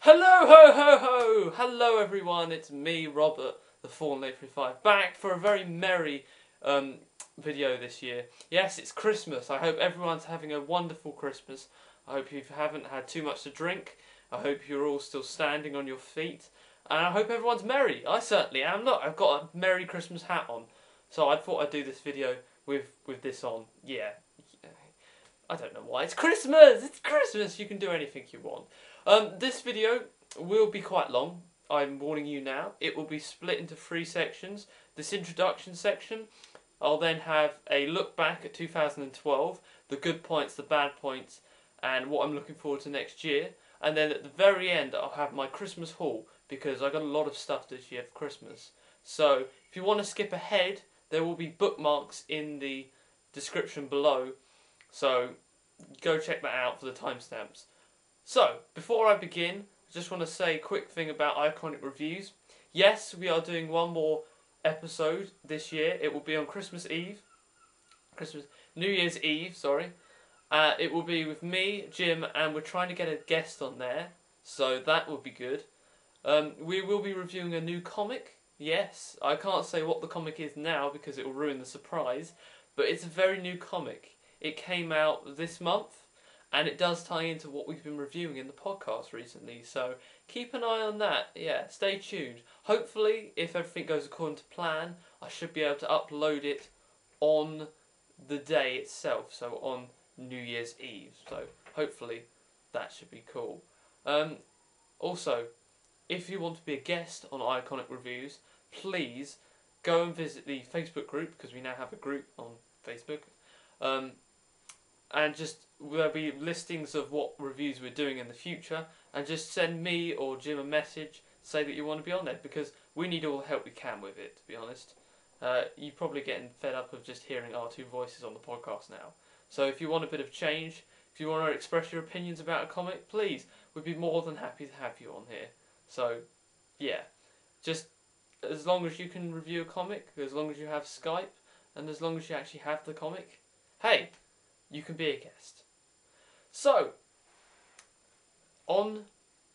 Hello, ho, ho, ho! Hello, everyone. It's me, Robert, the Fallen 835, back for a very merry video this year. Yes, it's Christmas. I hope everyone's having a wonderful Christmas. I hope you haven't had too much to drink. I hope you're all still standing on your feet. And I hope everyone's merry. I certainly am. Look, I've got a Merry Christmas hat on. So I thought I'd do this video with this on. Yeah. I don't know why. It's Christmas! It's Christmas! You can do anything you want. This video will be quite long. I'm warning you now. It will be split into 3 sections. This introduction section, I'll then have a look back at 2012, the good points, the bad points, and what I'm looking forward to next year. And then at the very end, I'll have my Christmas haul, because I got a lot of stuff this year for Christmas. So, if you want to skip ahead, there will be bookmarks in the description below. So, go check that out for the timestamps. So, before I begin, I just want to say a quick thing about Iconic Reviews. Yes, we are doing one more episode this year. It will be on New Year's Eve, sorry. It will be with me, Jim, and we're trying to get a guest on there, so that will be good. We will be reviewing a new comic. Yes, I can't say what the comic is now because it will ruin the surprise, but it's a very new comic. It came out this month, and it does tie into what we've been reviewing in the podcast recently, so keep an eye on that. Yeah, stay tuned. Hopefully, if everything goes according to plan, I should be able to upload it on the day itself, so on New Year's Eve. So hopefully that should be cool. Also, if you want to be a guest on Iconic Reviews, please go and visit the Facebook group, because we now have a group on Facebook. And just there'll be listings of what reviews we're doing in the future, and just send me or Jim a message, say that you want to be on there, because we need all the help we can with it, to be honest. You're probably getting fed up of just hearing our two voices on the podcast now. So if you want a bit of change, if you want to express your opinions about a comic, please, we'd be more than happy to have you on here. So, yeah, just as long as you can review a comic, as long as you have Skype, and as long as you actually have the comic, hey, you can be a guest. So, on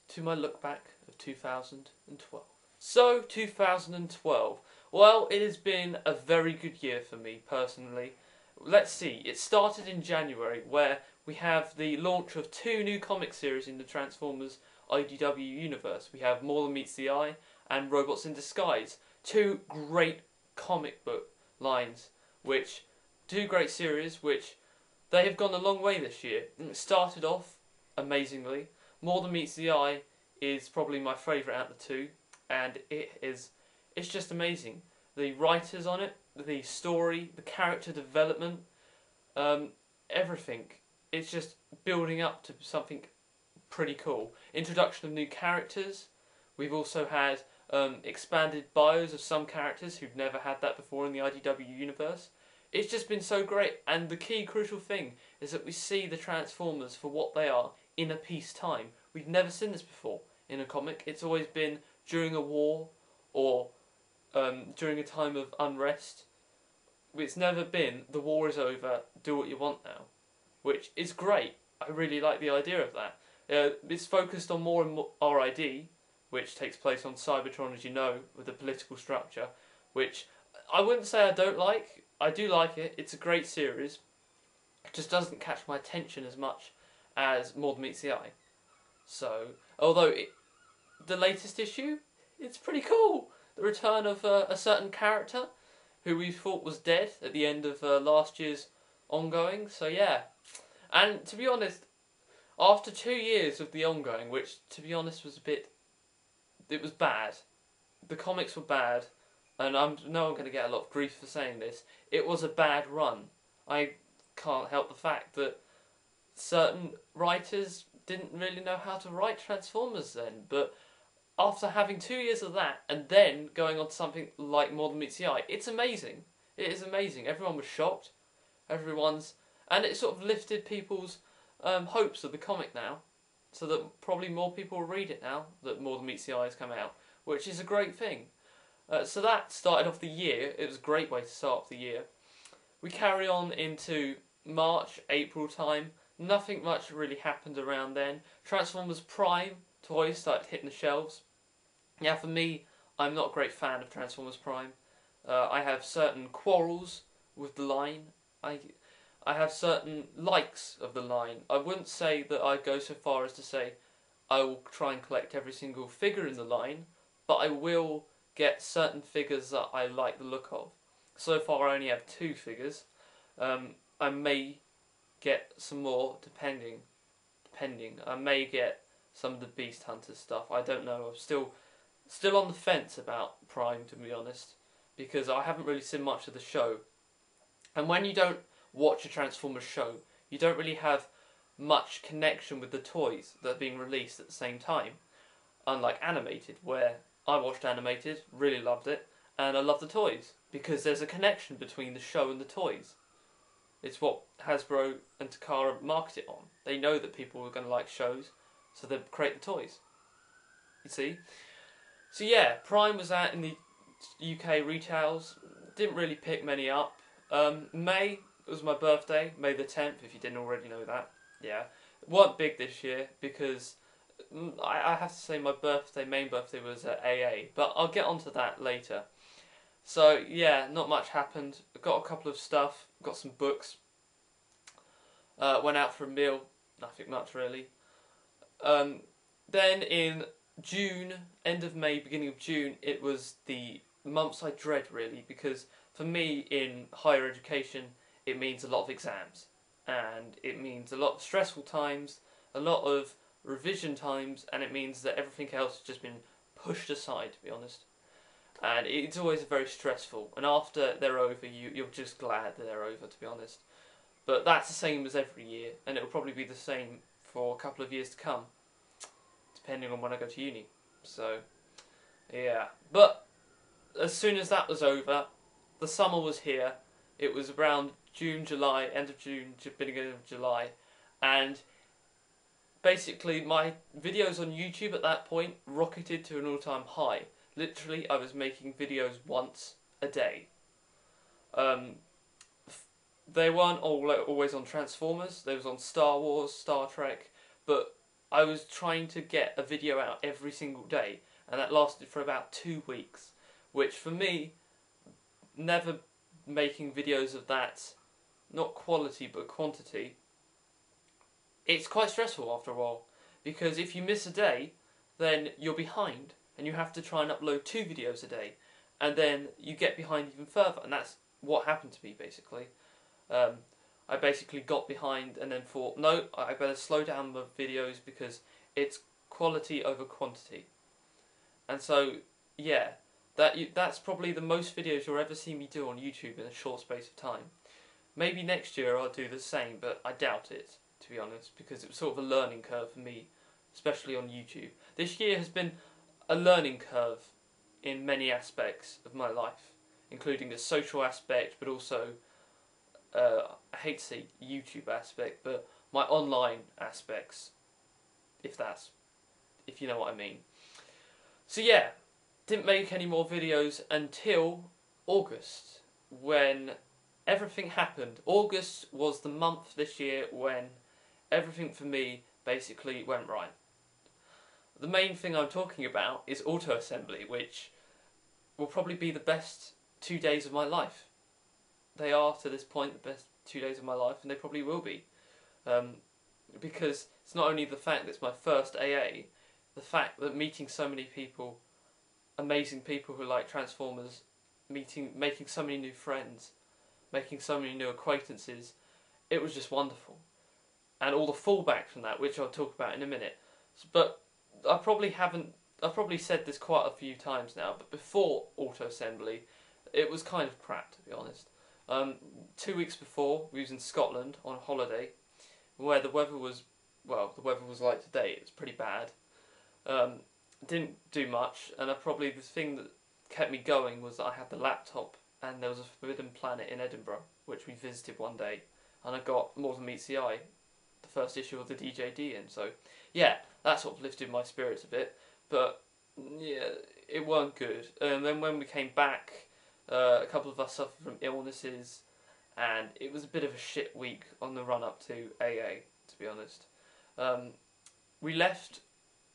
to my look back of 2012. So, 2012. Well, it has been a very good year for me, personally. Let's see, it started in January, where we have the launch of 2 new comic series in the Transformers IDW universe. We have More Than Meets the Eye and Robots in Disguise. 2 great comic book lines, 2 great series, which they have gone a long way this year. It started off amazingly. More Than Meets the Eye is probably my favourite out of the 2, and it's just amazing. The writers on it, the story, the character development, everything. It's just building up to something pretty cool. Introduction of new characters. We've also had expanded bios of some characters who've never had that before in the IDW universe. It's just been so great, and the key crucial thing is that we see the Transformers for what they are in a peacetime. We've never seen this before in a comic. It's always been during a war or during a time of unrest. It's never been, the war is over, do what you want now, which is great. I really like the idea of that. It's focused on more and more RID, which takes place on Cybertron, as you know, with the political structure, which I wouldn't say I don't like. I do like it. It's a great series. It just doesn't catch my attention as much as More Than Meets the Eye. So, although the latest issue, it's pretty cool. The return of a certain character who we thought was dead at the end of last year's ongoing. So yeah. And to be honest, after 2 years of the ongoing, which to be honest was it was bad. The comics were bad. And I know I'm going to get a lot of grief for saying this. It was a bad run. I can't help the fact that certain writers didn't really know how to write Transformers then. But after having 2 years of that, and then going on to something like More Than Meets the Eye, it's amazing. It is amazing. Everyone was shocked. And it sort of lifted people's hopes of the comic now. So that probably more people will read it now that More Than Meets the Eye has come out. Which is a great thing. So that started off the year. It was a great way to start off the year. We carry on into March, April time. Nothing much really happened around then. Transformers Prime toys started hitting the shelves. Yeah, for me, I'm not a great fan of Transformers Prime. I have certain quarrels with the line. I have certain likes of the line. I wouldn't say that I go so far as to say I will try and collect every single figure in the line, but I will get certain figures that I like the look of. So far I only have 2 figures. I may get some more depending. I may get some of the Beast Hunter stuff. I don't know. I'm still on the fence about Prime, to be honest, because I haven't really seen much of the show. And when you don't watch a Transformers show, you don't really have much connection with the toys that are being released at the same time. Unlike animated, where I watched animated, really loved it, and I love the toys because there's a connection between the show and the toys. It's what Hasbro and Takara market it on. They know that people are going to like shows, so they create the toys. You see? So yeah, Prime was out in the UK retails. Didn't really pick many up. May was my birthday, May the 10th, if you didn't already know that. Yeah. It wasn't big this year because I have to say my main birthday was at AA, but I'll get onto that later. So yeah, not much happened. Got a couple of stuff, got some books. Went out for a meal, nothing much really. Then in June, end of May, beginning of June, it was the months I dread really, because for me in higher education it means a lot of exams, and it means a lot of stressful times, a lot of revision times, and it means that everything else has just been pushed aside, to be honest. And it's always very stressful, and after they're over you're just glad that they're over, to be honest. But that's the same as every year, and it will probably be the same for a couple of years to come, depending on when I go to uni. So, yeah. But as soon as that was over, the summer was here. It was around June, July, end of June, beginning of July, and basically my videos on YouTube at that point rocketed to an all-time high. Literally, I was making videos once a day. They weren't always on Transformers, they was on Star Wars, Star Trek, but I was trying to get a video out every single day, and that lasted for about 2 weeks, which for me, never making videos of that, not quality but quantity, it's quite stressful after a while, because if you miss a day, then you're behind, and you have to try and upload 2 videos a day, and then you get behind even further, and that's what happened to me basically. I basically got behind and then thought, no, I better slow down my videos because it's quality over quantity. And so, yeah, that's probably the most videos you'll ever see me do on YouTube in a short space of time. Maybe next year I'll do the same, but I doubt it, to be honest, because it was sort of a learning curve for me, especially on YouTube. This year has been a learning curve in many aspects of my life, including the social aspect, but also I hate to say YouTube aspect, but my online aspects, if you know what I mean. So yeah, didn't make any more videos until August, when everything happened. August was the month this year when everything for me basically went right. The main thing I'm talking about is Auto Assembly, which will probably be the best 2 days of my life. They are, to this point, the best 2 days of my life, and they probably will be. Because it's not only the fact that it's my first AA, the fact that meeting so many people, amazing people who like Transformers, making so many new friends, making so many new acquaintances, it was just wonderful. And all the fallback from that, which I'll talk about in a minute. But I've probably said this quite a few times now, but before Auto Assembly, it was kind of crap, to be honest. 2 weeks before, we was in Scotland on holiday, where the weather was like today. It was pretty bad. Didn't do much, and probably the thing that kept me going was that I had the laptop, and there was a Forbidden Planet in Edinburgh, which we visited one day, and I got More Than Meets the Eye, the first issue of the DJD in. So yeah, that sort of lifted my spirits a bit, but yeah, it weren't good. And then when we came back, a couple of us suffered from illnesses, and it was a bit of a shit week on the run up to AA, to be honest. We left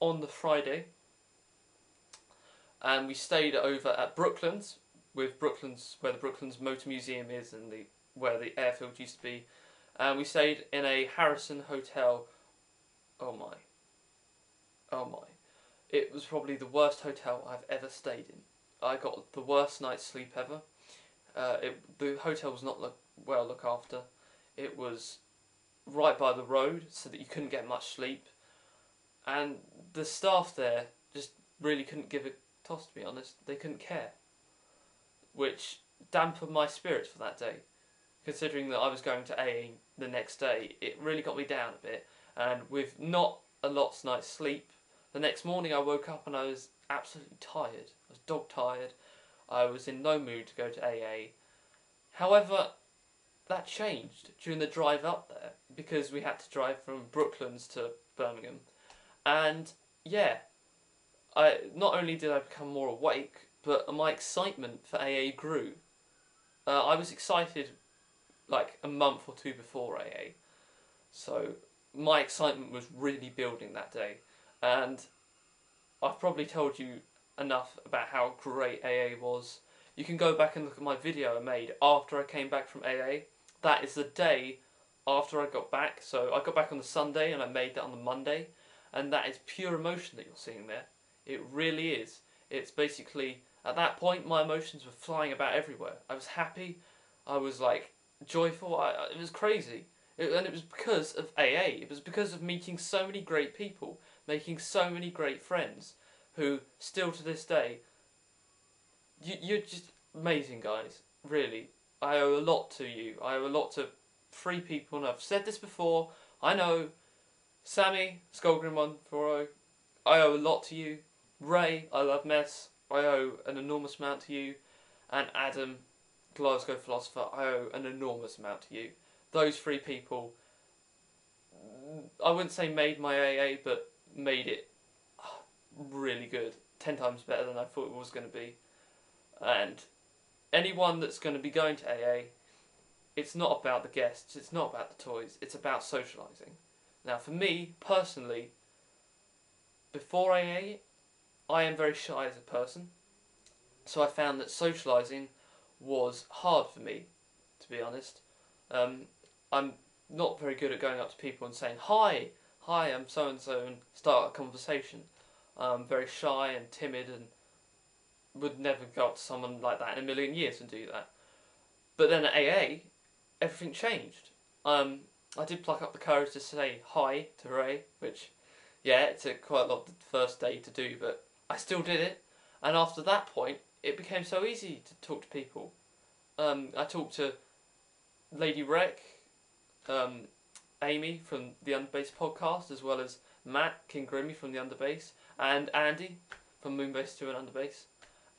on the Friday, and we stayed over at Brooklands, where the Brooklands Motor Museum is, and where the airfield used to be. And we stayed in a Harrison hotel. Oh my. Oh my. It was probably the worst hotel I've ever stayed in. I got the worst night's sleep ever. The hotel was not well looked after. It was right by the road, so that you couldn't get much sleep. And the staff there just really couldn't give a toss, to be honest. They couldn't care. Which dampened my spirits for that day. Considering that I was going to AA the next day, it really got me down a bit. And with not a lot's night's sleep, the next morning I woke up and I was absolutely tired. I was dog tired. I was in no mood to go to AA. However, that changed during the drive up there, because we had to drive from Brooklands to Birmingham. And yeah, not only did I become more awake, but my excitement for AA grew. I was excited like a month or two before AA, so my excitement was really building that day. And I've probably told you enough about how great AA was. You can go back and look at my video I made after I came back from AA. That is the day after I got back. So I got back on the Sunday and I made that on the Monday. And that is pure emotion that you're seeing there. It really is. It's basically, at that point, my emotions were flying about everywhere. I was happy. I was like joyful. It was crazy. And it was because of AA. It was because of meeting so many great people, making so many great friends, who still to this day, you're just amazing, guys. Really, I owe a lot to you. I owe a lot to 3 people, and I've said this before. I know, Sammy, Skullgrim140, I owe a lot to you. Ray, I love Mess, I owe an enormous amount to you. And Adam, Glasgow Philosopher, I owe an enormous amount to you. Those 3 people, I wouldn't say made my AA, but made it really good. 10 times better than I thought it was going to be. And anyone that's going to be going to AA, it's not about the guests, it's not about the toys, it's about socialising. Now for me, personally, before AA, I am very shy as a person. So I found that socialising was hard for me, to be honest. I'm not very good at going up to people and saying, hi, I'm so-and-so, and start a conversation. I'm very shy and timid and would never go up to someone like that in a million years and do that. But then at AA, everything changed. I did pluck up the courage to say hi to Ray, which, yeah, it took quite a lot the first day to do, but I still did it. And after that point, it became so easy to talk to people. I talked to Lady Rec, Amy from the Underbase podcast, as well as Matt King Grimmy from the Underbase, and Andy from Moonbase 2 and Underbase.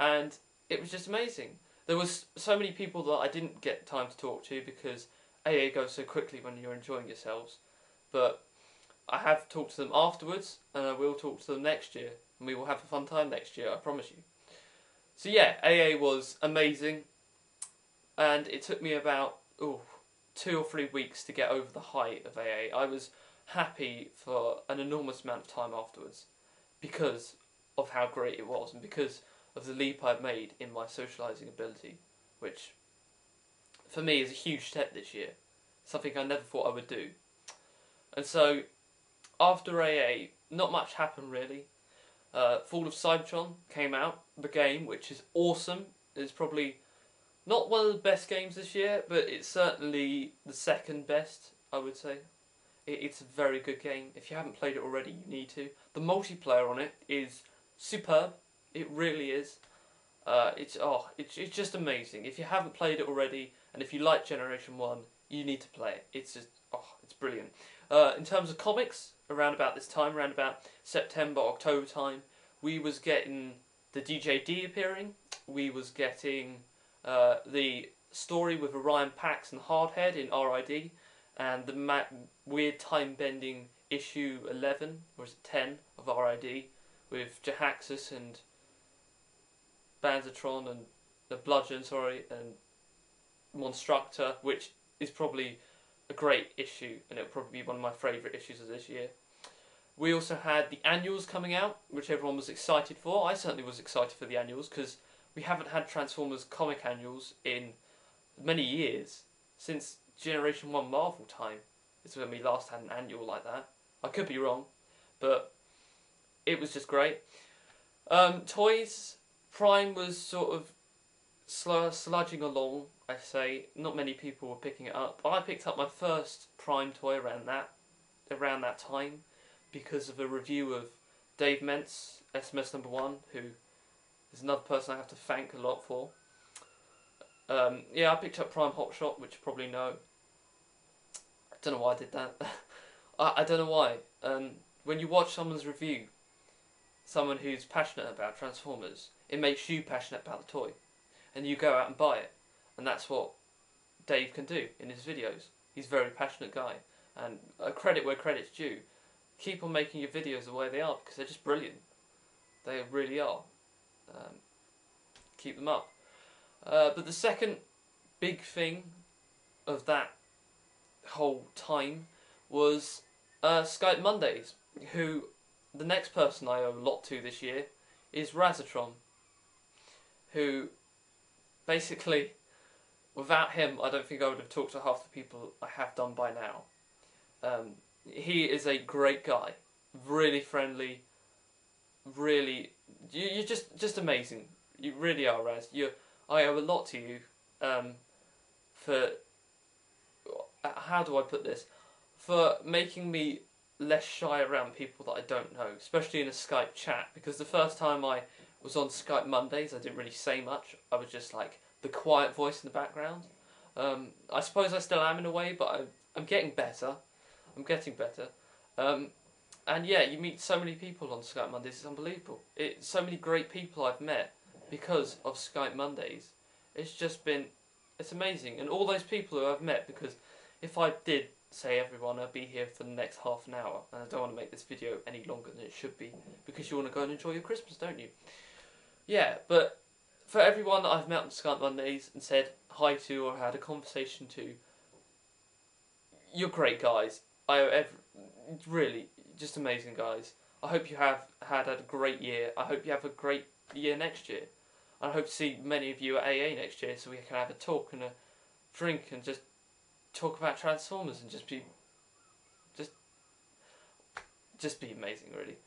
And it was just amazing. There was so many people that I didn't get time to talk to because AA goes so quickly when you're enjoying yourselves. But I have talked to them afterwards, and I will talk to them next year, and we will have a fun time next year, I promise you. So yeah, AA was amazing, and it took me about 2 or 3 weeks to get over the height of AA. I was happy for an enormous amount of time afterwards because of how great it was and because of the leap I've made in my socialising ability, which for me is a huge step this year, something I never thought I would do. And so after AA, not much happened really. Fall of Cybertron came out, the game, which is awesome. It's probably not one of the best games this year, but it's certainly the second best, I would say. It's a very good game. If you haven't played it already, you need to. The multiplayer on it is superb. It really is. It's just amazing. If you haven't played it already, and if you like Generation 1, you need to play it. It's just, it's brilliant. In terms of comics, around about this time, around about September, October time, we was getting the DJD appearing. We was getting the story with Orion Pax and Hardhead in RID, and the weird time-bending issue 11, or is it 10, of RID, with Jahaxus and Banzatron and the Bludgeon, and Monstructor, which is probably a great issue, and it'll probably be one of my favourite issues of this year. We also had the annuals coming out, which everyone was excited for. I certainly was excited for the annuals because we haven't had Transformers comic annuals in many years, since Generation 1 Marvel time. It's when we last had an annual like that. I could be wrong, but it was just great. Toys, Prime was sort of sludging along, I say. Not many people were picking it up. I picked up my first Prime toy around that time because of a review of Dave Mentz, SMS number 1, who is another person I have to thank a lot for. Yeah, I picked up Prime Hot Shot, which you probably know. I don't know why I did that. I don't know why. When you watch someone's review, someone who's passionate about Transformers, it makes you passionate about the toy. And you go out and buy it. And that's what Dave can do in his videos. He's a very passionate guy. And credit where credit's due. Keep on making your videos the way they are, because they're just brilliant. They really are. Keep them up. But the second big thing of that whole time was Skype Mondays, who the next person I owe a lot to this year is Razatron, who basically, without him, I don't think I would have talked to half the people I have done by now. He is a great guy, really friendly, really, you're just amazing. You really are, Raz. I owe a lot to you for, how do I put this, for making me less shy around people that I don't know, especially in a Skype chat, because the first time I was on Skype Mondays I didn't really say much. I was just like the quiet voice in the background. I suppose I still am in a way, but I'm getting better. And yeah, you meet so many people on Skype Mondays, it's unbelievable. So many great people I've met because of Skype Mondays. It's amazing. And all those people who I've met, because if I did say everyone, I'd be here for the next half an hour, and I don't want to make this video any longer than it should be, because you want to go and enjoy your Christmas, don't you? Yeah, but for everyone that I've met on Skype Mondays and said hi to or had a conversation to, you're great guys. Really, just amazing guys. I hope you have had a great year. I hope you have a great year next year. I hope to see many of you at AA next year, so we can have a talk and a drink and just talk about Transformers and just be amazing, really.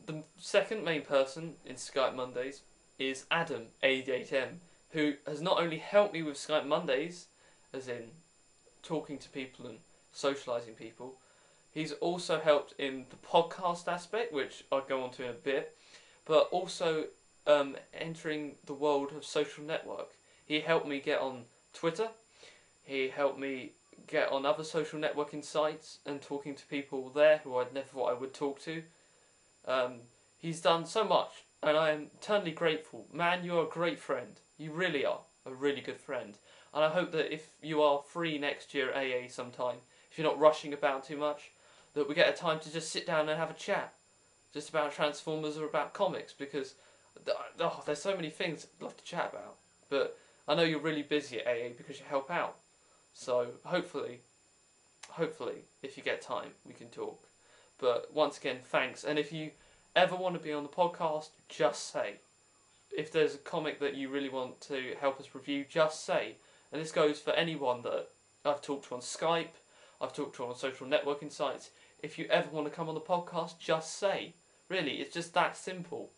The second main person in Skype Mondays is Adam, 88M, who has not only helped me with Skype Mondays, as in talking to people and socialising people, he's also helped in the podcast aspect, which I'll go on to in a bit, but also entering the world of social network. He helped me get on Twitter, he helped me get on other social networking sites and talking to people there who I'd never thought I would talk to. He's done so much, and I am eternally grateful. Man, you're a great friend. You really are a really good friend. And I hope that if you are free next year at AA sometime, if you're not rushing about too much, that we get a time to just sit down and have a chat. Just about Transformers or about comics, because there's so many things I'd love to chat about. But I know you're really busy at AA because you help out. So hopefully, if you get time, we can talk. But once again, thanks. And if you ever want to be on the podcast, just say. If there's a comic that you really want to help us review, just say. And this goes for anyone that I've talked to on Skype, I've talked to on social networking sites. If you ever want to come on the podcast, just say. Really, it's just that simple.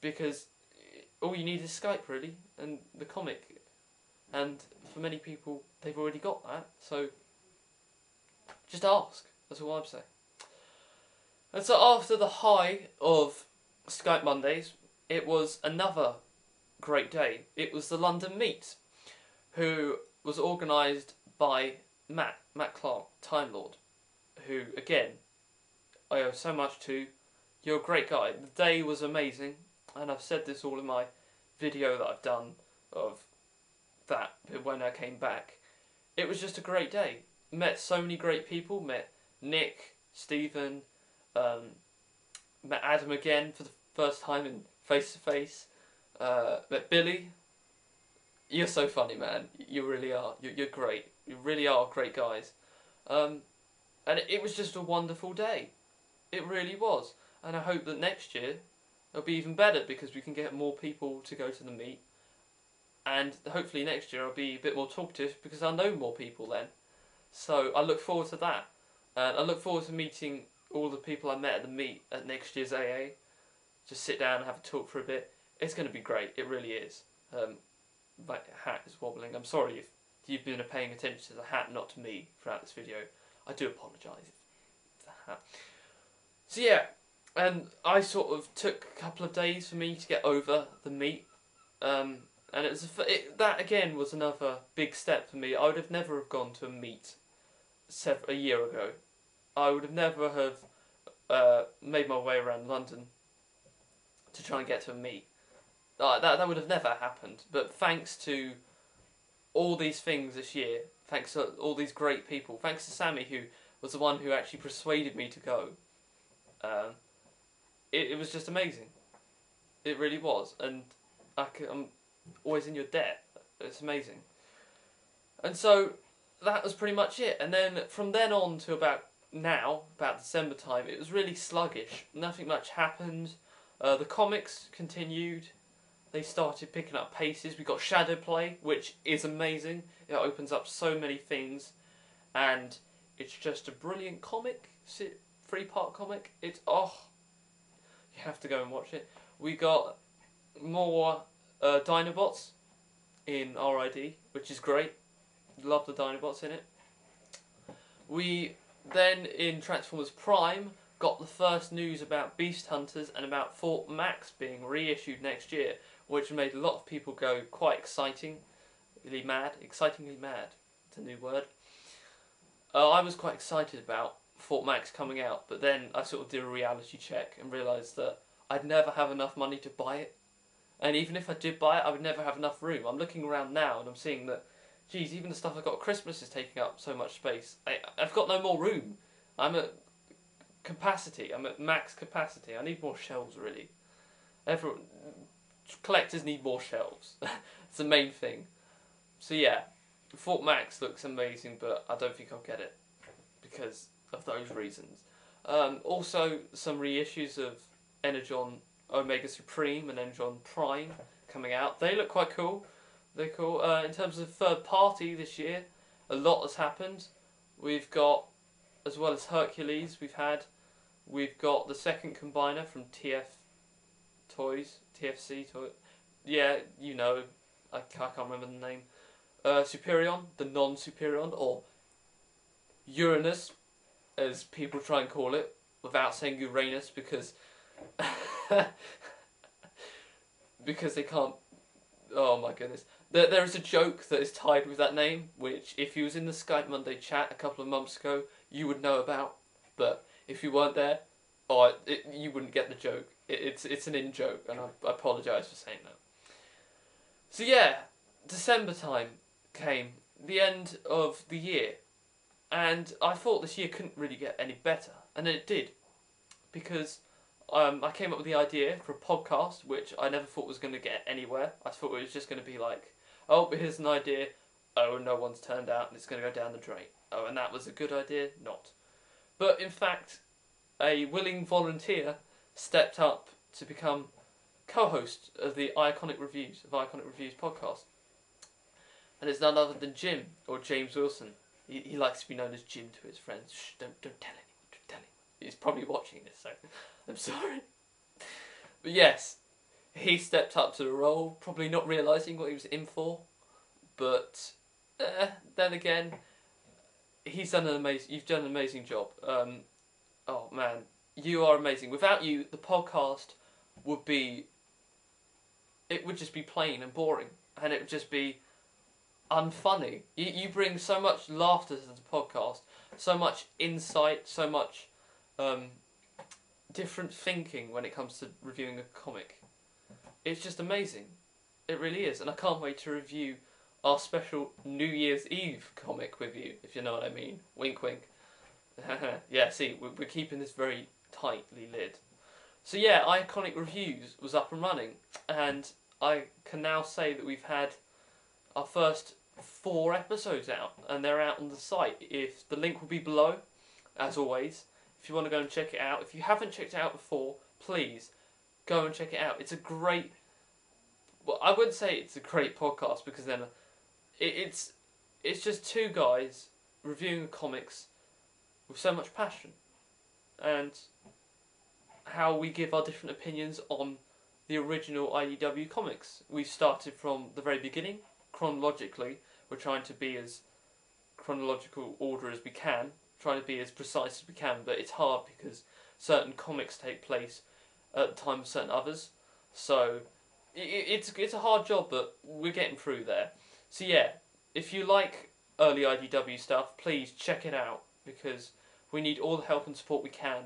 Because all you need is Skype, really, and the comic. And for many people, they've already got that. So just ask. That's all I'm saying. And so after the high of Skype Mondays, it was another great day. It was the London Meet, who was organised by Matt Clark, Time Lord, who, again, I owe so much to. You're a great guy. The day was amazing, and I've said this all in my video that I've done of that when I came back. It was just a great day. Met so many great people. Met Nick, Stephen, met Adam again for the first time in face to face. Met Billy. You're so funny, man. You really are. You're great. You really are great guys. And it was just a wonderful day. It really was. And I hope that next year it'll be even better because we can get more people to go to the meet. And hopefully next year I'll be a bit more talkative because I'll know more people then. So I look forward to that. And I look forward to meeting all the people I met at the meet at next year's AA. Just sit down and have a talk for a bit. It's going to be great. It really is. My hat is wobbling. I'm sorry if you've been paying attention to the hat, not to me, throughout this video. I do apologise for the hat. So yeah, and I sort of took a couple of days for me to get over the meet. And that again was another big step for me. I would have never have gone to a meet a year ago. I would have never have made my way around London to try and get to a meet. That would have never happened. But thanks to all these things this year, thanks to all these great people, thanks to Sammy, who was the one who actually persuaded me to go, it was just amazing. It really was. And I'm always in your debt. It's amazing. And so that was pretty much it. And then from then on to about December time, it was really sluggish. Nothing much happened. The comics continued. They started picking up paces. We got Shadowplay, which is amazing. It opens up so many things. And it's just a brilliant comic. 3-part comic. You have to go and watch it. We got more Dinobots in RID, which is great. Love the Dinobots in it. We then, in Transformers Prime, got the first news about Beast Hunters and about Fort Max being reissued next year, which made a lot of people go quite excitingly mad. It's a new word. I was quite excited about Fort Max coming out, but then I sort of did a reality check and realised that I'd never have enough money to buy it. And even if I did buy it, I would never have enough room. I'm looking around now and I'm seeing that, geez, even the stuff I got at Christmas is taking up so much space. I've got no more room. I'm at capacity. I'm at max capacity. I need more shelves, really. Collectors need more shelves. It's the main thing. So yeah, Fort Max looks amazing, but I don't think I'll get it because of those reasons. Also, some reissues of Energon Omega Supreme and Energon Prime coming out. They look quite cool. They're cool. In terms of third party this year, a lot has happened. We've got, as well as Hercules, we've got the second combiner from TFC Toys. Yeah, you know, I can't remember the name. Superion, the non-Superion, or Uranus, as people try and call it, without saying Uranus, because because they can't. Oh my goodness. There is a joke that is tied with that name, which if you was in the Skype Monday chat a couple of months ago, you would know about. But if you weren't there, you wouldn't get the joke. It's an in-joke, and I apologise for saying that. So yeah, December time came, the end of the year, and I thought this year couldn't really get any better, and then it did, because I came up with the idea for a podcast, which I never thought was going to get anywhere. I thought it was just going to be like, oh, here's an idea, oh, no one's turned out, and it's going to go down the drain. Oh, and that was a good idea? Not. But in fact, a willing volunteer stepped up to become co-host of the Iconic Reviews podcast. And it's none other than Jim, or James Wilson. He likes to be known as Jim to his friends. Shh, don't tell anyone, don't tell anyone. He's probably watching this, so I'm sorry. But yes, he stepped up to the role, probably not realising what he was in for. But then again, you've done an amazing job. Oh man, you are amazing. Without you, the podcast would just be plain and boring, and it would just be unfunny. You bring so much laughter to the podcast, so much insight, so much different thinking when it comes to reviewing a comic. It's just amazing. It really is, and I can't wait to review our special New Year's Eve comic with you, if you know what I mean. Wink, wink. Yeah, see, we're keeping this very tightly lit. So yeah, Iconic Reviews was up and running, and I can now say that we've had our first 4 episodes out, and they're out on the site. If the link will be below, as always. If you want to go and check it out, if you haven't checked it out before, please go and check it out. It's a great. Well, I wouldn't say it's a great podcast because then it's just two guys reviewing comics with so much passion, and how we give our different opinions on the original IDW comics. We started from the very beginning, chronologically. We're trying to be as chronological order as we can, trying to be as precise as we can, but it's hard because certain comics take place at the time of certain others. So it's a hard job, but we're getting through there. So yeah, if you like early IDW stuff, please check it out because we need all the help and support we can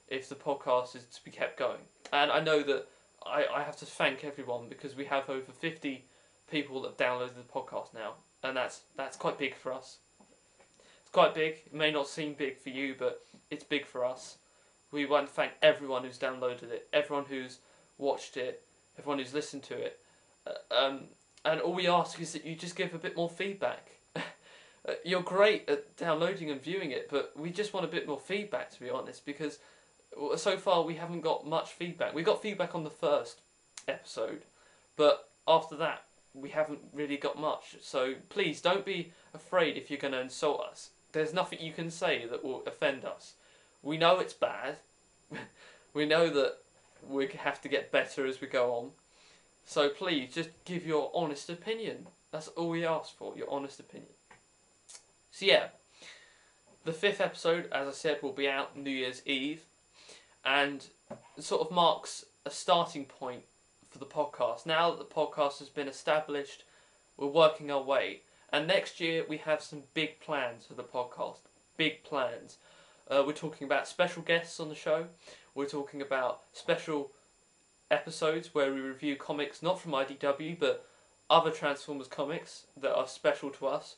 if the podcast is to be kept going. And I know that I have to thank everyone because we have over 50 people that have downloaded the podcast now, and that's quite big for us. It's quite big. It may not seem big for you, but it's big for us. We want to thank everyone who's downloaded it, everyone who's watched it, everyone who's listened to it. And all we ask is that you just give a bit more feedback. You're great at downloading and viewing it, but we just want a bit more feedback, to be honest, because so far we haven't got much feedback. We got feedback on the first episode, but after that we haven't really got much. So please don't be afraid if you're going to insult us. There's nothing you can say that will offend us. We know it's bad. We know that we have to get better as we go on. So please just give your honest opinion. That's all we ask for, your honest opinion. So yeah, the 5th episode, as I said, will be out New Year's Eve, and it sort of marks a starting point for the podcast. Now that the podcast has been established, we're working our way, and next year we have some big plans for the podcast. Big plans. We're talking about special guests on the show. We're talking about special episodes where we review comics not from IDW but other Transformers comics that are special to us.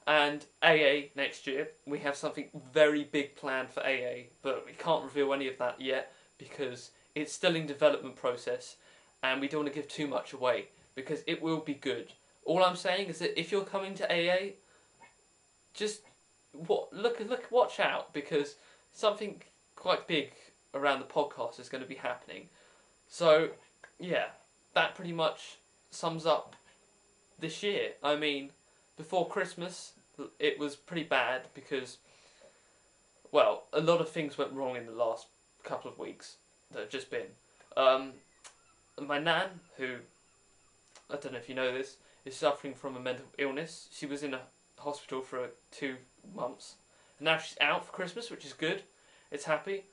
And AA next year, we have something very big planned for AA, but we can't reveal any of that yet because it's still in development process and we don't want to give too much away because it will be good. All I'm saying is that if you're coming to AA, just watch out because something quite big around the podcast is going to be happening. So, yeah, that pretty much sums up this year. I mean, before Christmas, it was pretty bad because, well, a lot of things went wrong in the last couple of weeks that have just been. My nan, who, I don't know if you know this, is suffering from a mental illness. She was in a hospital for 2 months. And now she's out for Christmas, which is good. It's happy.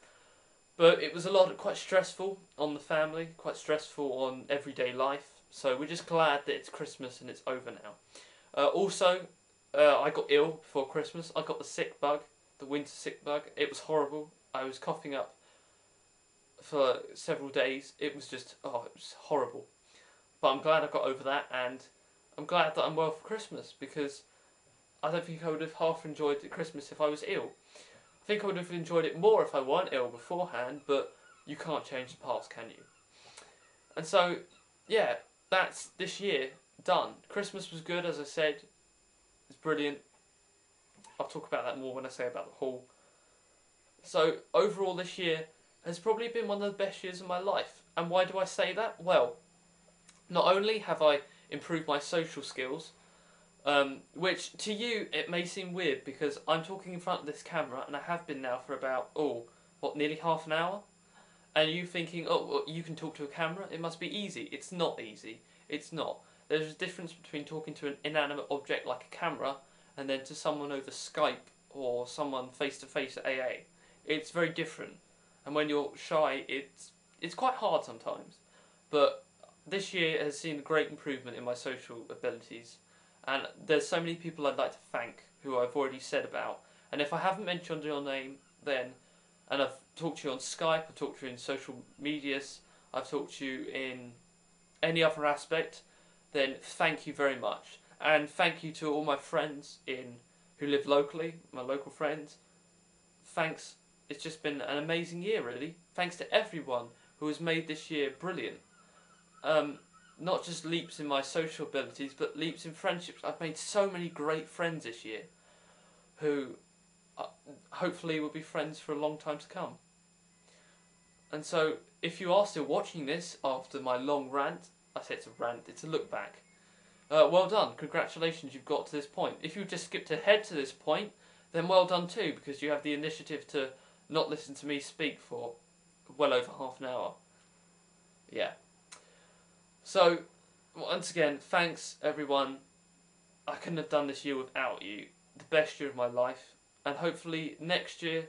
But it was quite stressful on the family, quite stressful on everyday life. So we're just glad that it's Christmas and it's over now. Also, I got ill before Christmas. I got the sick bug, the winter sick bug. It was horrible. I was coughing up for several days. It was just, it was horrible. But I'm glad I got over that, and I'm glad that I'm well for Christmas because I don't think I would have half enjoyed the Christmas if I was ill. I think I would have enjoyed it more if I weren't ill beforehand, but you can't change the past, can you? And so, yeah, that's this year done. Christmas was good, as I said. It's brilliant. I'll talk about that more when I say about the haul. So, overall this year has probably been one of the best years of my life. And why do I say that? Well, not only have I improved my social skills, which to you it may seem weird because I'm talking in front of this camera and I have been now for about, nearly half an hour? And you thinking, you can talk to a camera? It must be easy. It's not easy. It's not. There's a difference between talking to an inanimate object like a camera and then to someone over Skype or someone face to face at AA. It's very different. And when you're shy, it's quite hard sometimes. But this year has seen a great improvement in my social abilities. And there's so many people I'd like to thank who I've already said about. And if I haven't mentioned your name then, and I've talked to you on Skype, I've talked to you in social medias, I've talked to you in any other aspect, then thank you very much. And thank you to all my friends who live locally, my local friends. Thanks. It's just been an amazing year, really. Thanks to everyone who has made this year brilliant. Not just leaps in my social abilities, but leaps in friendships. I've made so many great friends this year who hopefully we'll be friends for a long time to come. And so, if you are still watching this after my long rant, I say it's a rant, it's a look back. Well done, congratulations, you've got to this point. If you just skipped ahead to this point, then well done too, because you have the initiative to not listen to me speak for well over half an hour. Yeah. So, once again, thanks everyone. I couldn't have done this year without you. The best year of my life. And hopefully next year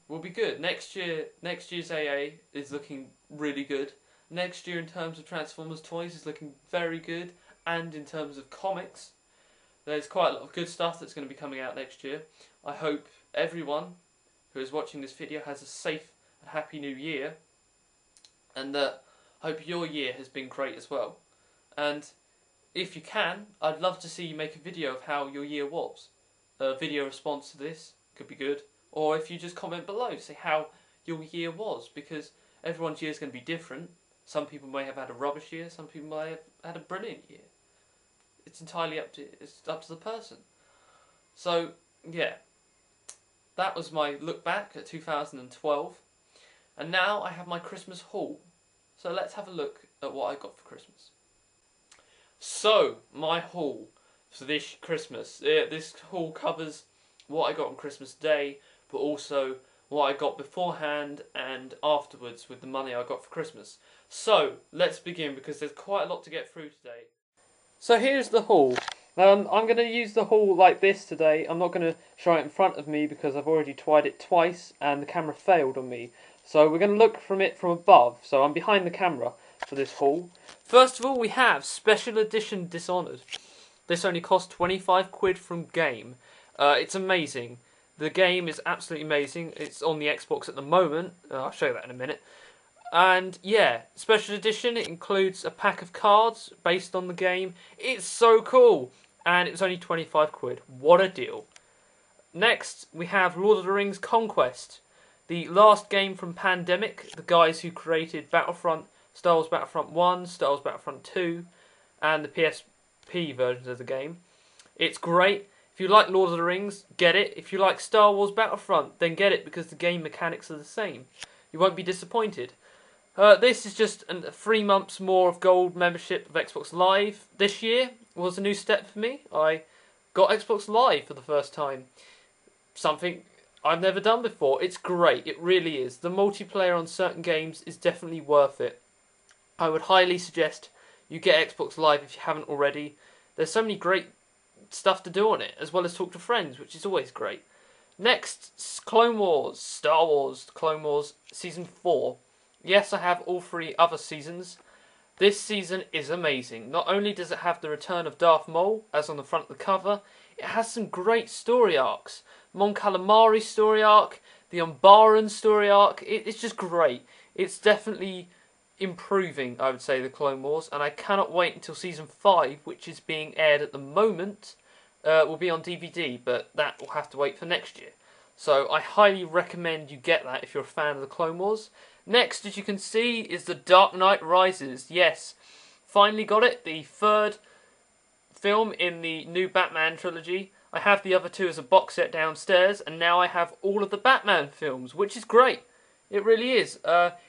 will be good. Next year's AA is looking really good. Next year in terms of Transformers toys is looking very good. And in terms of comics, there's quite a lot of good stuff that's going to be coming out next year. I hope everyone who is watching this video has a safe and happy new year. And I hope your year has been great as well. And if you can, I'd love to see you make a video of how your year was. A video response to this could be good. Or if you just comment below, say how your year was. Because everyone's year is going to be different. Some people may have had a rubbish year, some people may have had a brilliant year. It's entirely up to the person. So, yeah. That was my look back at 2012. And now I have my Christmas haul. So let's have a look at what I got for Christmas. So, my haul for this Christmas. This haul covers what I got on Christmas Day, but also what I got beforehand and afterwards with the money I got for Christmas. So, let's begin because there's quite a lot to get through today. So here's the haul. I'm going to use the haul like this today. I'm not going to show it in front of me because I've already tried it twice and the camera failed on me. So we're going to look from it from above. So I'm behind the camera for this haul. First of all, we have Special Edition Dishonored. This only cost 25 quid from Game. It's amazing. The game is absolutely amazing. It's on the Xbox at the moment. I'll show you that in a minute. And yeah, Special Edition, it includes a pack of cards based on the game. It's so cool. And it was only 25 quid. What a deal. Next, we have Lord of the Rings Conquest. The last game from Pandemic, the guys who created Battlefront, Star Wars Battlefront 1, Star Wars Battlefront 2, and the PSP versions of the game. It's great. If you like Lord of the Rings, get it. If you like Star Wars Battlefront, then get it because the game mechanics are the same. You won't be disappointed. This is just 3 months more of gold membership of Xbox Live. This year was a new step for me. I got Xbox Live for the first time. Something I've never done before. It's great. It really is. The multiplayer on certain games is definitely worth it. I would highly suggest you get Xbox Live if you haven't already. There's so many great stuff to do on it, as well as talk to friends, which is always great. Next, Clone Wars, Star Wars, Clone Wars Season 4. Yes, I have all 3 other seasons. This season is amazing. Not only does it have the return of Darth Maul, as on the front of the cover, it has some great story arcs. Mon Calamari's story arc, the Umbaran story arc, it's just great. It's definitely improving, I would say, the Clone Wars, and I cannot wait until Season 5, which is being aired at the moment, will be on DVD, but that will have to wait for next year. So I highly recommend you get that if you're a fan of the Clone Wars. Next, as you can see, is The Dark Knight Rises. Yes, finally got it, the 3rd film in the new Batman trilogy. I have the other 2 as a box set downstairs, and now I have all of the Batman films, which is great. It really is.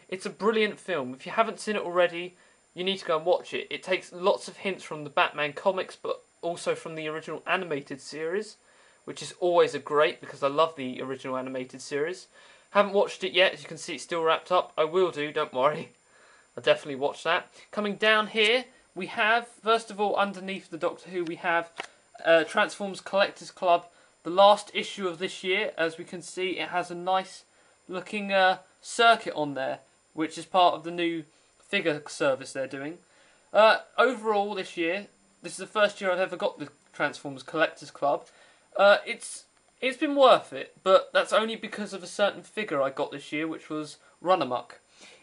It's a brilliant film. If you haven't seen it already, you need to go and watch it. It takes lots of hints from the Batman comics, but also from the original animated series, which is always a great, because I love the original animated series. Haven't watched it yet, as you can see it's still wrapped up. I will do, don't worry. I'll definitely watch that. Coming down here, we have, first of all, underneath the Doctor Who, we have Transformers Collectors Club, the last issue of this year. As we can see, it has a nice looking circuit on there, which is part of the new figure service they're doing. Overall this year, this is the first year I've ever got the Transformers Collectors Club. It's been worth it, but that's only because of a certain figure I got this year, which was Runamuck.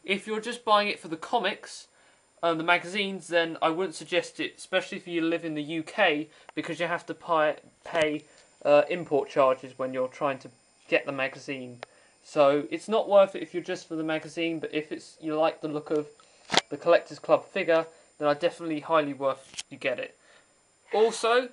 If you're just buying it for the comics and the magazines, then I wouldn't suggest it, especially if you live in the UK, because you have to pay import charges when you're trying to get the magazine. So it's not worth it if you're just for the magazine, but if you like the look of the Collectors Club figure, then I definitely highly worth you get it. Also,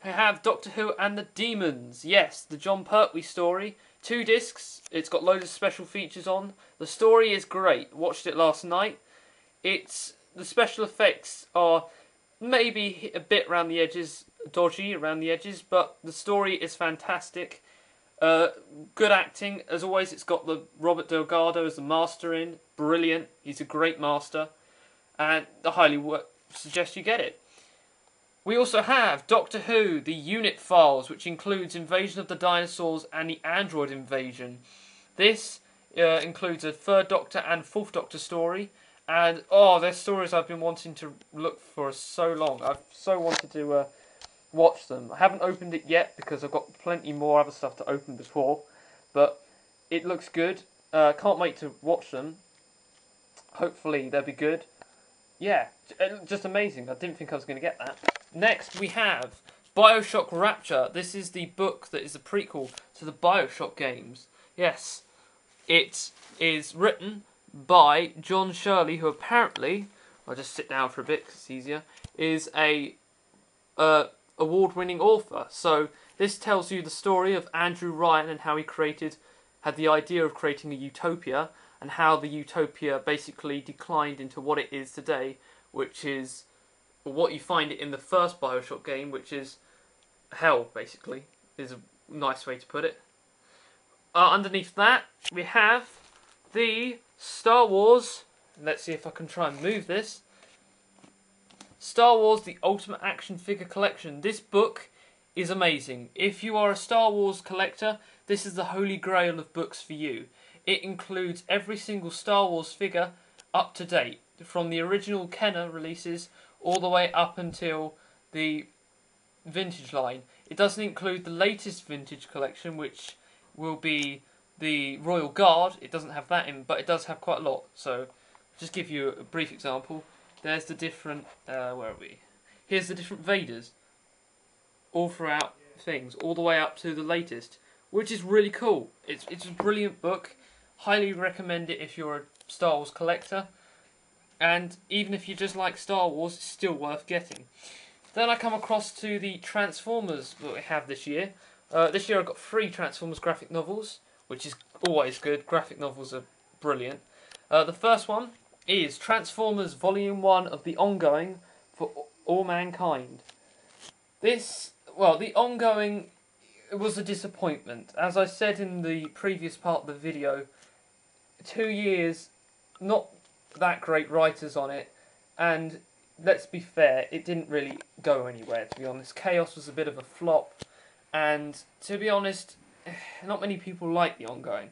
I have Doctor Who and the Demons. Yes, the Jon Pertwee story. 2 discs. It's got loads of special features on. The story is great. Watched it last night. The special effects are maybe a bit around the edges, dodgy around the edges, but the story is fantastic. Good acting. As always, it's got the Robert Delgado as the master in. Brilliant. He's a great master. And I highly suggest you get it. We also have Doctor Who, the Unit Files, which includes Invasion of the Dinosaurs and the Android Invasion. This includes a 3rd Doctor and 4th Doctor story. And, they're stories I've been wanting to look for so long. I've so wanted to watch them. I haven't opened it yet because I've got plenty more other stuff to open before. But it looks good. Can't wait to watch them. Hopefully they'll be good. Yeah, just amazing. I didn't think I was going to get that. Next we have BioShock Rapture. This is the book that is a prequel to the BioShock games. Yes, it is written by John Shirley, who apparently, I'll just sit down for a bit because it's easier, is a award-winning author. So this tells you the story of Andrew Ryan and how he had the idea of creating a utopia, and how the utopia basically declined into what it is today, which is what you find it in the first BioShock game, which is hell, basically, is a nice way to put it. Underneath that, we have the Star Wars, let's see if I can try and move this, Star Wars The Ultimate Action Figure Collection. This book is amazing. If you are a Star Wars collector, this is the holy grail of books for you. It includes every single Star Wars figure up to date, from the original Kenner releases all the way up until the vintage line. It doesn't include the latest vintage collection, which will be the Royal Guard. It doesn't have that in, but it does have quite a lot. So, just give you a brief example. There's the different, where are we? Here's the different Vaders, all throughout things, all the way up to the latest, which is really cool. It's a brilliant book. Highly recommend it if you're a Star Wars collector. And even if you just like Star Wars, it's still worth getting. Then I come across to the Transformers that we have this year. This year I've got 3 Transformers graphic novels, which is always good. Graphic novels are brilliant. The first one is Transformers Volume 1 of the ongoing for All Mankind. The ongoing was a disappointment. As I said in the previous part of the video, 2 years, not that great writers on it, and let's be fair, it didn't really go anywhere, to be honest. Chaos was a bit of a flop, and to be honest, not many people like the ongoing.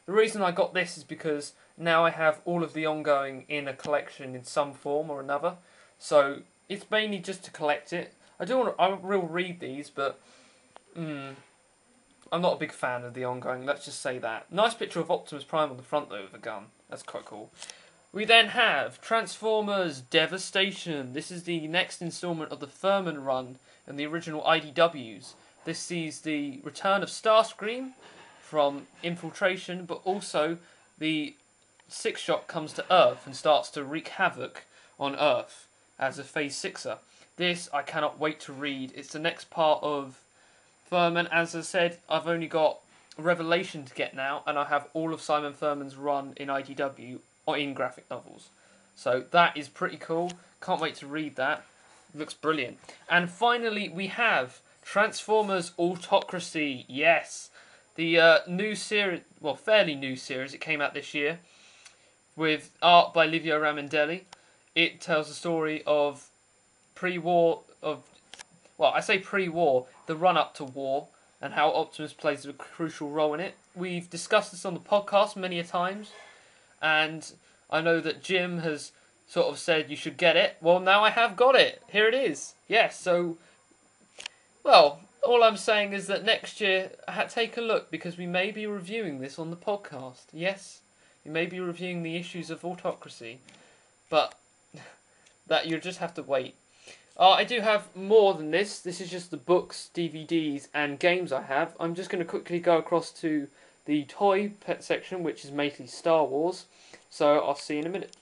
The reason I got this is because now I have all of the ongoing in a collection in some form or another, so it's mainly just to collect it. I will read these, but I'm not a big fan of the ongoing, let's just say that. Nice picture of Optimus Prime on the front though with a gun, that's quite cool. We then have Transformers Devastation. This is the next instalment of the Furman run and the original IDWs. This sees the return of Starscream from Infiltration, but also the Six Shot comes to Earth and starts to wreak havoc on Earth as a Phase 6er. This I cannot wait to read. It's the next part of Furman. As I said, I've only got Revelation to get now, and I have all of Simon Furman's run in IDW or in graphic novels. So that is pretty cool. Can't wait to read that. Looks brilliant. And finally we have Transformers Autocracy. Yes. The new series, well, fairly new series. It came out this year with art by Livio Ramondelli. It tells the story of pre-war, I say pre-war, the run-up to war, and how Optimus plays a crucial role in it. We've discussed this on the podcast many a times, and I know that Jim has sort of said you should get it. Well, now I have got it. Here it is. Yes, so, well, all I'm saying is that next year, take a look, because we may be reviewing this on the podcast. Yes, we may be reviewing the issues of Autocracy, but that you'll just have to wait. I do have more than this. This is just the books, DVDs, and games I have. I'm just going to quickly go across to the toy pet section, which is mainly Star Wars. So I'll see you in a minute.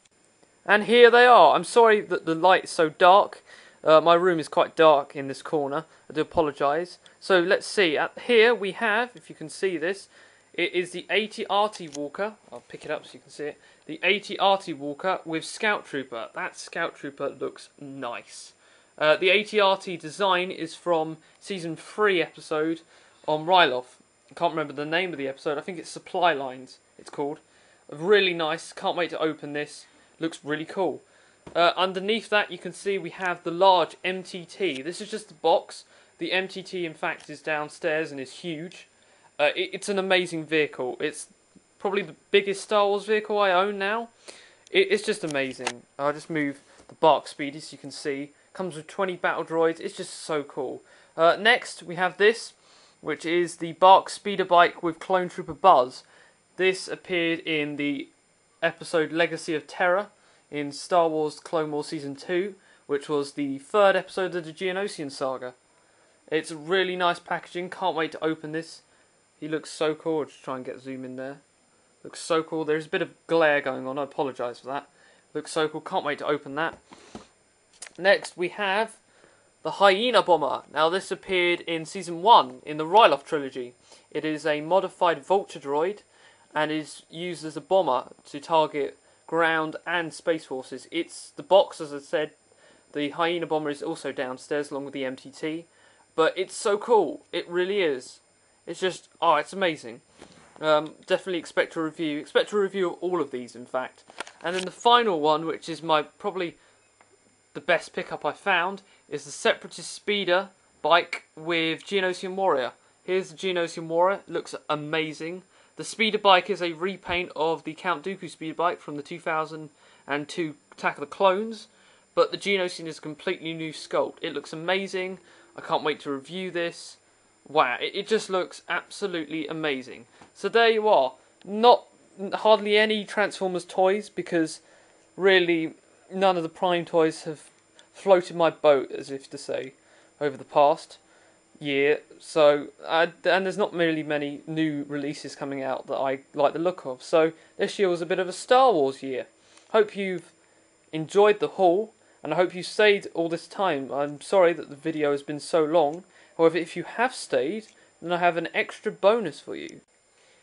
And here they are. I'm sorry that the light is so dark. My room is quite dark in this corner. I do apologise. So let's see. Here we have, if you can see this, it is the AT-AT Walker. I'll pick it up so you can see it. The AT-AT Walker with Scout Trooper. That Scout Trooper looks nice. The AT-AT design is from Season 3 episode on Ryloth. I can't remember the name of the episode. I think it's Supply Lines, it's called. Really nice. Can't wait to open this. Looks really cool. Underneath that you can see we have the large MTT. This is just the box. The MTT in fact is downstairs and is huge. It's an amazing vehicle. It's probably the biggest Star Wars vehicle I own now. It's just amazing. I'll just move the BARC Speeder so you can see. Comes with 20 battle droids. It's just so cool. Next we have this, which is the BARC Speeder Bike with Clone Trooper Buzz. This appeared in the episode Legacy of Terror in Star Wars Clone Wars Season 2, which was the third episode of the Geonosian saga. It's really nice packaging, can't wait to open this. He looks so cool. I'll just try and get zoom in there. Looks so cool. There's a bit of glare going on, I apologise for that. Looks so cool, can't wait to open that. Next we have the Hyena Bomber. Now this appeared in Season 1 in the Ryloth trilogy. It is a modified Vulture droid and is used as a bomber to target ground and space forces. It's the box, as I said. The Hyena Bomber is also downstairs along with the MTT, but it's so cool. It really is. It's just, oh, it's amazing. Definitely expect a review. Expect a review of all of these, in fact. And then the final one, which is probably the best pickup I found, is the Separatist Speeder Bike with Geonosian Warrior. Here's the Geonosian Warrior. It looks amazing. The Speeder Bike is a repaint of the Count Dooku Speeder Bike from the 2002 Attack of the Clones, but the Geonosian is a completely new sculpt. It looks amazing. I can't wait to review this. Wow, it just looks absolutely amazing. So there you are. Not hardly any Transformers toys, because really none of the Prime toys have floated my boat, as if to say, over the past year. So and there's not really many new releases coming out that I like the look of. So this year was a bit of a Star Wars year. Hope you've enjoyed the haul, and I hope you stayed all this time. I'm sorry that the video has been so long. However, if you have stayed, then I have an extra bonus for you.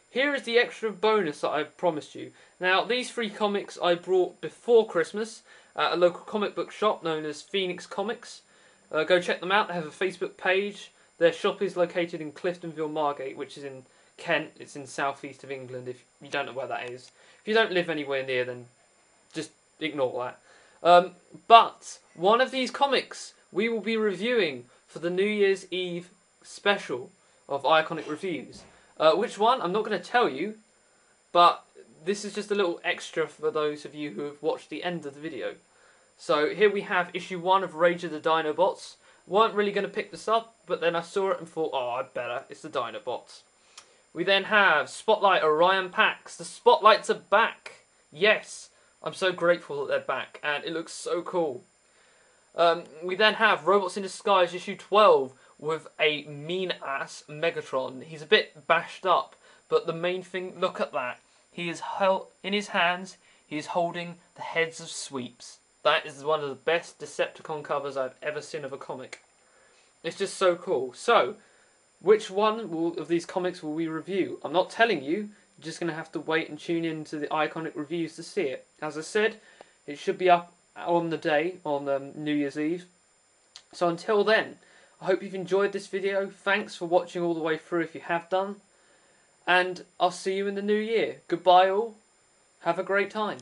Here is the extra bonus that I promised you. Now, these 3 comics I brought before Christmas at a local comic book shop known as Phoenix Comics. Go check them out. They have a Facebook page. Their shop is located in Cliftonville Margate, which is in Kent. It's in southeast of England, if you don't know where that is. If you don't live anywhere near, then just ignore that. But one of these comics we will be reviewing for the New Year's Eve special of Iconic Reviews. Which one? I'm not going to tell you, but this is just a little extra for those of you who have watched the end of the video. So here we have issue 1 of Rage of the Dinobots. Weren't really going to pick this up, but then I saw it and thought, oh, I better. It's the Dinobots. We then have Spotlight Orion Pax. The Spotlights are back. Yes, I'm so grateful that they're back, and it looks so cool. We then have Robots in Disguise issue 12 with a mean-ass Megatron. He's a bit bashed up, but the main thing, look at that. He is in his hands, he is holding the heads of sweeps. That is one of the best Decepticon covers I've ever seen of a comic. It's just so cool. So, which one of these comics will we review? I'm not telling you. You're just going to have to wait and tune in to the Iconic Reviews to see it. As I said, it should be up on the day, on New Year's Eve. So until then, I hope you've enjoyed this video. Thanks for watching all the way through if you have done. And I'll see you in the new year. Goodbye all. Have a great time.